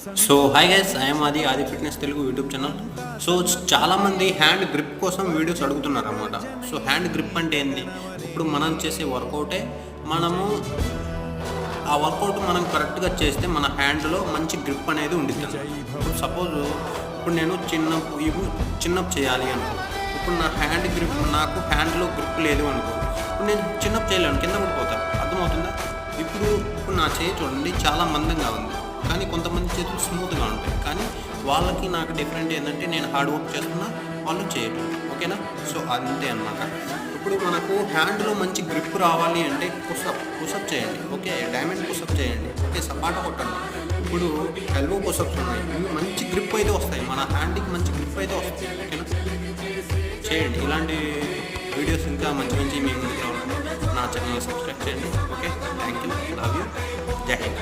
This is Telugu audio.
సో హాయ్ గైస్, ఐఎమ్ ఆది fitness Telugu YouTube channel. So చాలామంది హ్యాండ్ గ్రిప్ కోసం వీడియోస్ అడుగుతున్నారు అనమాట. సో హ్యాండ్ గ్రిప్ అంటే ఏంటి? ఇప్పుడు మనం చేసే వర్కౌటే మనము ఆ వర్కౌట్ మనం కరెక్ట్గా చేస్తే మన హ్యాండ్లో మంచి గ్రిప్ అనేది ఉంటుంది. ఇప్పుడు సపోజ్ ఇప్పుడు నేను చిన్నప్ చేయాలి అనుకో, ఇప్పుడు నా హ్యాండ్ గ్రిప్ నాకు హ్యాండ్లో గ్రిప్ లేదు అనుకో, ఇప్పుడు నేను చిన్నప్ చేయలేను, కింద పడిపోతాను. అర్థమవుతుందా? ఇప్పుడు నా చేయి చూడండి, చాలా మందంగా ఉంది, కానీ కొంతమంది చేతులు స్మూత్గా ఉంటాయి. కానీ వాళ్ళకి నాకు డిఫరెంట్ ఏంటంటే నేను హార్డ్ వర్క్ చేస్తున్నా, వాళ్ళు చేయటం. ఓకేనా? సో అంతే అన్నమాట. ఇప్పుడు మనకు హ్యాండ్లో మంచి గ్రిప్ రావాలి అంటే పుషప్ చేయండి. ఓకే, డైమండ్ పుషప్ చేయండి. ఓకే, సపాట కొట్టండి. ఇప్పుడు ఎల్బో పుషప్స్ ఉన్నాయి, ఇవి మంచి గ్రిప్ అయితే వస్తాయి, మన హ్యాండ్కి మంచి గ్రిప్ అయితే వస్తాయి. ఓకేనా? చేయండి. ఇలాంటి వీడియోస్ ఇంకా మంచి మీ ముందుకు రావాలంటే నా ఛానల్ సబ్స్క్రైబ్ చేయండి. Okay, thank you, love you, జై హింద్.